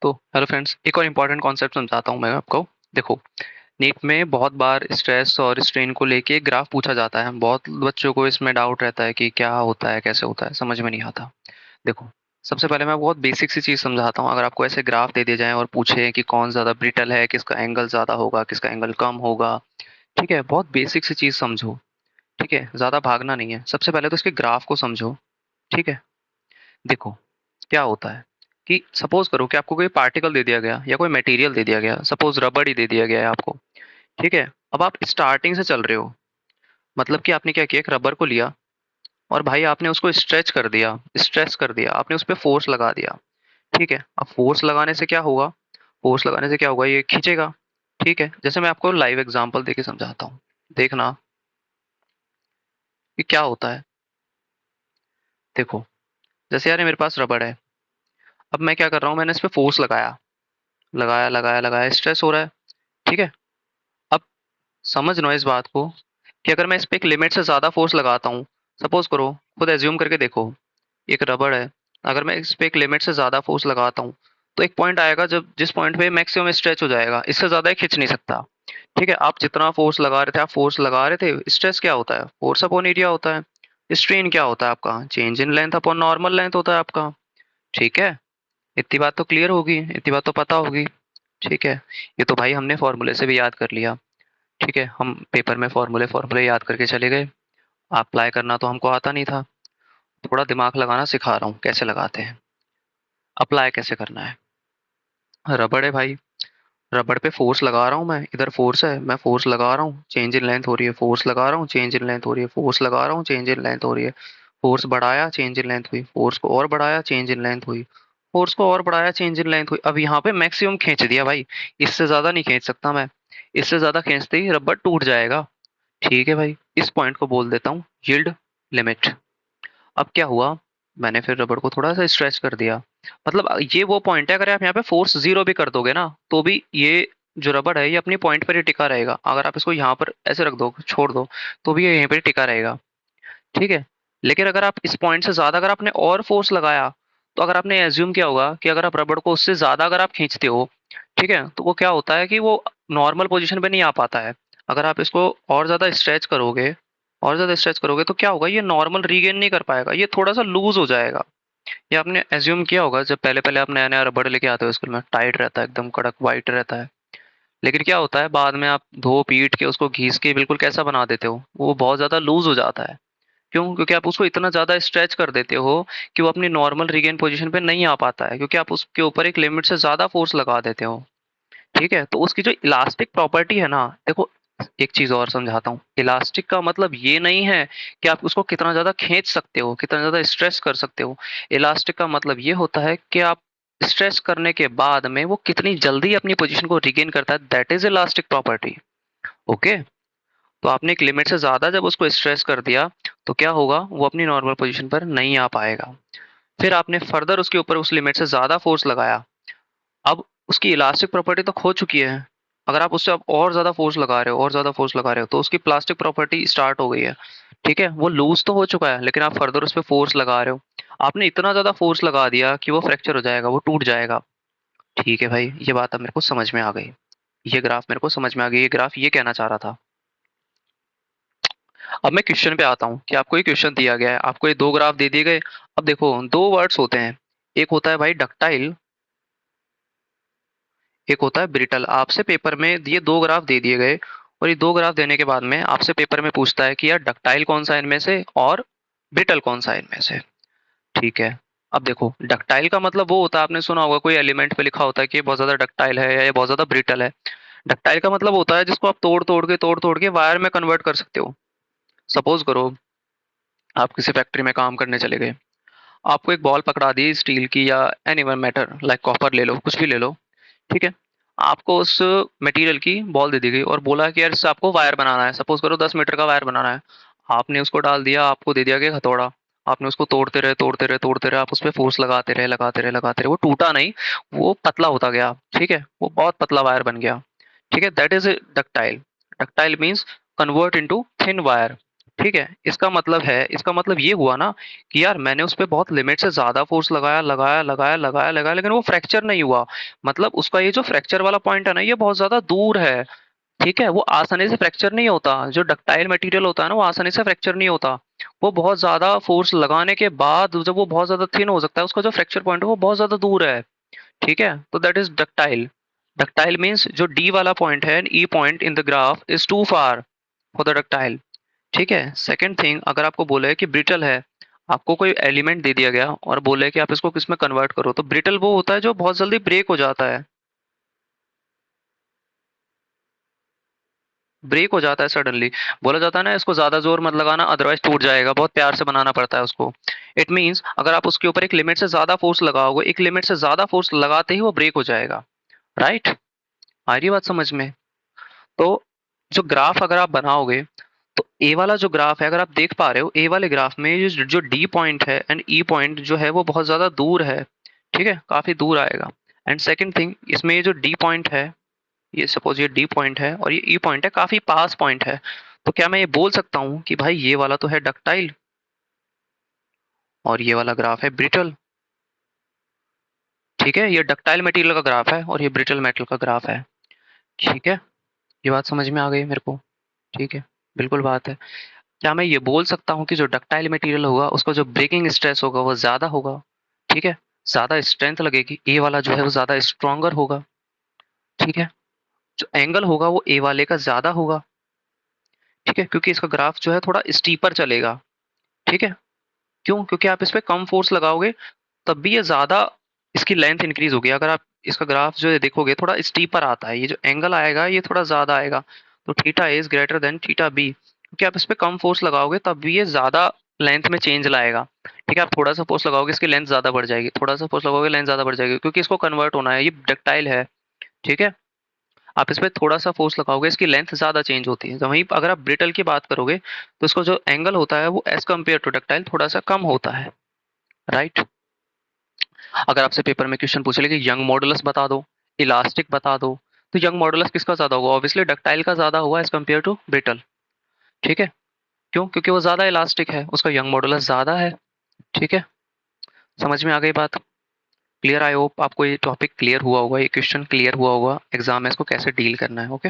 तो hello friends, एक और इम्पोर्टेंट कॉन्सेप्ट समझाता हूँ मैं आपको। देखो, नीट में बहुत बार स्ट्रेस और स्ट्रेन को लेके ग्राफ पूछा जाता है। बहुत बच्चों को इसमें डाउट रहता है कि क्या होता है, कैसे होता है, समझ में नहीं आता। देखो, सबसे पहले मैं बहुत बेसिक सी चीज़ समझाता हूँ। अगर आपको ऐसे ग्राफ दे दिए जाएँ और पूछे कि कौन ज़्यादा ब्रिटल है, किसका एंगल ज़्यादा होगा, किसका एंगल कम होगा, ठीक है? बहुत बेसिक सी चीज़ समझो, ठीक है? ज़्यादा भागना नहीं है। सबसे पहले तो इसके ग्राफ को समझो, ठीक है? देखो, क्या होता है कि सपोज करो कि आपको कोई पार्टिकल दे दिया गया या कोई मटेरियल दे दिया गया, सपोज रबड़ ही दे दिया गया है आपको, ठीक है? अब आप स्टार्टिंग से चल रहे हो, मतलब कि आपने क्या किया, एक रबर को लिया और भाई आपने उसको स्ट्रेच कर दिया, स्ट्रेस कर दिया, आपने उस पे फोर्स लगा दिया, ठीक है? अब फोर्स लगाने से क्या होगा, फोर्स लगाने से क्या होगा, ये खींचेगा, ठीक है? जैसे मैं आपको लाइव एग्जांपल देके समझाता हूँ, देखना कि क्या होता है। देखो, जैसे यार ये मेरे पास रबड़ है, अब मैं क्या कर रहा हूँ, मैंने इस पे फोर्स लगाया, लगाया, लगाया, लगाया, स्ट्रेस हो रहा है, ठीक है? अब समझ लो इस बात को कि अगर मैं इस पे एक लिमिट से ज़्यादा फोर्स लगाता हूँ, सपोज़ करो, खुद एज़्यूम करके देखो, एक रबड़ है, अगर मैं इस पे एक लिमिट से ज़्यादा फोर्स लगाता हूँ, तो एक पॉइंट आएगा जब जिस पॉइंट पे मैक्सिमम स्ट्रेच हो जाएगा, इससे ज़्यादा ये खींच नहीं सकता, ठीक है? आप जितना फोर्स लगा रहे थे, आप फोर्स लगा रहे थे, स्ट्रेस क्या होता है? फोर्स अपॉन एरिया होता है। स्ट्रेन क्या होता है आपका? Change in length upon normal length होता है आपका, ठीक है? इतनी बात तो क्लियर होगी, इतनी बात तो पता होगी, ठीक है? ये तो भाई हमने फॉर्मूले से भी याद कर लिया। ठीक है, हम पेपर में फॉर्मूले फॉर्मूले याद करके चले गए। अप्लाई करना तो हमको आता नहीं था। थोड़ा दिमाग लगाना सिखा रहा हूँ, कैसे लगाते हैं। अप्लाई कैसे करना है। रबड़ है भाई, रबड़ पे फोर्स लगा रहा हूँ मैं, इधर फोर्स है, मैं फोर्स लगा रहा हूँ, चेंज इन लेंथ हो रही है, फोर्स लगा रहा हूँ, चेंज इन लेंथ हो रही है, फोर्स लगा रहा हूँ, चेंज इन लेंथ हो रही है, फोर्स बढ़ाया, चेंज इन लेंथ हुई, फोर्स को और बढ़ाया, चेंज इन लेंथ हुई, फोर्स को और बढ़ाया, चेंज इन लेंथ हुई। अब यहाँ पे मैक्सिमम खींच दिया भाई, इससे ज्यादा नहीं खींच सकता मैं। इससे ज्यादा खींचते ही रबड़ टूट जाएगा। ठीक है भाई, इस पॉइंट को बोल देता हूँ यील्ड लिमिट। अब क्या हुआ, मैंने फिर रबड़ को थोड़ा सा स्ट्रेच कर दिया, मतलब ये वो पॉइंट है, अगर आप यहाँ पे फोर्स जीरो भी कर दोगे ना, तो भी ये जो रबड़ है ये अपनी पॉइंट पर ही टिका रहेगा। अगर आप इसको यहाँ पर ऐसे रख दो, छोड़ दो, तो भी ये यहीं पर टिका रहेगा, ठीक है? लेकिन अगर आप इस पॉइंट से ज्यादा अगर आपने और फोर्स लगाया, तो अगर आपने एज्यूम किया होगा कि अगर आप रबड़ को उससे ज्यादा अगर आप खींचते हो, ठीक है, तो वो क्या होता है कि वो नॉर्मल पोजीशन पे नहीं आ पाता है। अगर आप इसको और ज्यादा स्ट्रेच करोगे, और ज्यादा स्ट्रेच करोगे, तो क्या होगा, ये नॉर्मल रीगेन नहीं कर पाएगा, ये थोड़ा सा लूज हो जाएगा। ये आपने एज्यूम किया होगा, जब पहले पहले आप नया नया रबड़ लेके आते हो स्कूल में, टाइट रहता है, एकदम कड़क वाइट रहता है। लेकिन क्या होता है, बाद में आप धो पीट के उसको घीस के बिल्कुल कैसा बना देते हो, वो बहुत ज्यादा लूज हो जाता है। क्यों? क्योंकि आप उसको इतना ज़्यादा स्ट्रेच कर देते हो कि वो अपनी नॉर्मल रीगेन पोजीशन पे नहीं आ पाता है, क्योंकि आप उसके ऊपर एक लिमिट से ज़्यादा फोर्स लगा देते हो। ठीक है? तो उसकी जो इलास्टिक प्रॉपर्टी है ना, देखो, एक चीज़ और समझाता हूँ। इलास्टिक का मतलब ये नहीं है कि आप उसको कितना ज़्यादा खींच सकते हो, कितना ज़्यादा स्ट्रेस कर सकते हो। इलास्टिक का मतलब ये होता है कि आप स्ट्रेस करने के बाद में वो कितनी जल्दी अपनी पोजीशन को रीगेन करता है, that is elastic property. Okay? तो आपने एक लिमिट से ज़्यादा जब उसको स्ट्रेस कर दिया, तो क्या होगा, वो अपनी नॉर्मल पोजीशन पर नहीं आ पाएगा। फिर आपने फर्दर उसके ऊपर उस लिमिट से ज़्यादा फोर्स लगाया, अब उसकी इलास्टिक प्रॉपर्टी तो खो चुकी है। अगर आप उससे अब और ज़्यादा फोर्स लगा रहे हो, और ज़्यादा फोर्स लगा रहे हो, तो उसकी प्लास्टिक प्रॉपर्टी स्टार्ट हो गई है। ठीक है? वो लूज़ तो हो चुका है, लेकिन आप फर्दर उस पे फोर्स लगा रहे हो। आपने इतना ज़्यादा फोर्स लगा दिया कि वो फ्रैक्चर हो जाएगा, वो टूट जाएगा। ठीक है भाई, ये बात अब मेरे को समझ में आ गई। ये ग्राफ मेरे को समझ में आ गई, ये ग्राफ ये कहना चाह रहा था। अब मैं क्वेश्चन पे आता हूँ कि आपको ये क्वेश्चन दिया गया है, आपको ये दो ग्राफ दे दिए गए। अब देखो, दो वर्ड्स होते हैं, एक होता है भाई डक्टाइल, एक होता है ब्रिटल। आपसे पेपर में ये दो ग्राफ दे दिए गए, और ये दो ग्राफ देने के बाद में आपसे पेपर में पूछता है कि यार डक्टाइल कौन सा है इनमें से, और ब्रिटल कौन सा है इनमें से। ठीक है? अब देखो, डक्टाइल का मतलब वो होता है, आपने सुना होगा कोई एलिमेंट पे लिखा होता है कि ये बहुत ज्यादा डक्टाइल है या ये बहुत ज्यादा ब्रिटल है। डक्टाइल का मतलब होता है जिसको आप तोड़ तोड़ के वायर में कन्वर्ट कर सकते हो। सपोज करो, आप किसी फैक्ट्री में काम करने चले गए, आपको एक बॉल पकड़ा दी स्टील की या any one matter, like copper ले लो, कुछ भी ले लो, ठीक है? आपको उस मटेरियल की बॉल दे दी गई और बोला कि यार इससे आपको वायर बनाना है, सपोज करो 10 मीटर का वायर बनाना है। आपने उसको डाल दिया, आपको दे दिया गया हथौड़ा, आपने उसको तोड़ते रहे, आप उस पर फोर्स लगाते रहे, वो टूटा नहीं, वो पतला होता गया, ठीक है, वो बहुत पतला वायर बन गया। ठीक है, that is ductile. Ductile means convert into thin wire. ठीक है, इसका मतलब ये हुआ ना कि यार मैंने उस पे बहुत लिमिट से ज़्यादा फ़ोर्स लगाया, लगाया, लगाया, लगाया, लगाया, लेकिन वो फ्रैक्चर नहीं हुआ। मतलब उसका ये जो फ्रैक्चर वाला पॉइंट है ना, ये बहुत ज़्यादा दूर है। ठीक है, वो आसानी से फ्रैक्चर नहीं होता। जो डक्टाइल मटेरियल होता है ना, वो आसानी से फ्रैक्चर नहीं होता। वो बहुत ज़्यादा फ़ोर्स लगाने के बाद जब वो बहुत ज़्यादा थिन हो सकता है, उसका जो फ्रैक्चर पॉइंट है वो बहुत ज़्यादा दूर है। ठीक है, तो that is ductile. Ductile means जो डी वाला पॉइंट है, E point in the graph is too far for the ductile. ठीक है, सेकंड थिंग, अगर आपको बोला है कि ब्रिटल है, आपको कोई एलिमेंट दे दिया गया और बोला है कि आप इसको किस में कन्वर्ट करो, तो ब्रिटल वो होता है जो बहुत जल्दी ब्रेक हो जाता है। ब्रेक हो जाता है सडनली। बोला जाता है ना, इसको ज्यादा जोर मत लगाना अदरवाइज टूट जाएगा, बहुत प्यार से बनाना पड़ता है उसको। इट मीन्स अगर आप उसके ऊपर एक लिमिट से ज्यादा फोर्स लगाओगे, एक लिमिट से ज्यादा फोर्स लगाते ही वो ब्रेक हो जाएगा। राइट? आ रही है बात समझ में? तो जो ग्राफ अगर आप बनाओगे, तो ए वाला जो ग्राफ है, अगर आप देख पा रहे हो, ए वाले ग्राफ में ये जो डी पॉइंट है एंड ई पॉइंट जो है वो बहुत ज्यादा दूर है। ठीक है, काफी दूर आएगा। एंड सेकंड थिंग, इसमें ये जो डी पॉइंट है, ये सपोज ये डी पॉइंट है और ये ई पॉइंट है, काफी पास पॉइंट है। तो क्या मैं ये बोल सकता हूँ कि भाई ये वाला तो है डक्टाइल और ये वाला ग्राफ है ब्रिटल? ठीक है, ये डक्टाइल मटेरियल का ग्राफ है और ये ब्रिटल मेटल का ग्राफ है। ठीक है, ये बात समझ में आ गई मेरे को? ठीक है, बिल्कुल बात है। क्या मैं ये बोल सकता हूँ कि जो डक्टाइल मटेरियल होगा उसका जो ब्रेकिंग स्ट्रेस होगा वो ज़्यादा होगा? ठीक है, ज़्यादा स्ट्रेंथ लगेगी, ए वाला जो है वो ज़्यादा स्ट्रॉन्गर होगा। ठीक है, जो एंगल होगा वो ए वाले का ज़्यादा होगा। ठीक है, क्योंकि इसका ग्राफ जो है थोड़ा स्टीपर चलेगा। ठीक है, क्यों? क्योंकि आप इस पे कम फोर्स लगाओगे तब भी ये ज़्यादा, इसकी लेंथ इंक्रीज होगी। अगर आप इसका ग्राफ जो है देखोगे, थोड़ा स्टीपर आता है, ये जो एंगल आएगा ये थोड़ा ज़्यादा आएगा। तो theta is greater than theta B, क्योंकि आप इस पे कम फोर्स लगाओगे तब भी ये ज़्यादा लेंथ में चेंज लाएगा। ठीक है, आप थोड़ा सा फोर्स लगाओगे इसकी लेंथ ज़्यादा बढ़ जाएगी, थोड़ा सा फोर्स लगाओगे लेंथ ज़्यादा बढ़ जाएगी, क्योंकि इसको कन्वर्ट होना है, ये डक्टाइल है। ठीक है, आप इस पे थोड़ा सा फोर्स लगाओगे इसकी लेंथ ज़्यादा चेंज होती है। तो वहीं अगर आप ब्रिटल की बात करोगे तो इसको जो एंगल होता है वो एज कम्पेयर टू डक्टाइल थोड़ा सा कम होता है। राइट? अगर आपसे पेपर में क्वेश्चन पूछे कि यंग मॉडुलस बता दो, इलास्टिक बता दो, तो यंग मॉडुलस किसका ज्यादा होगा? ऑब्वियसली डक्टाइल का ज्यादा होगा एज कम्पेयर टू ब्रिटल। ठीक है, क्यों? क्योंकि वो ज्यादा इलास्टिक है, उसका यंग मॉडुलस ज्यादा है। ठीक है, समझ में आ गई बात? क्लियर? आई होप आपको ये टॉपिक क्लियर हुआ होगा, ये क्वेश्चन क्लियर हुआ होगा, एग्जाम में इसको कैसे डील करना है। ओके।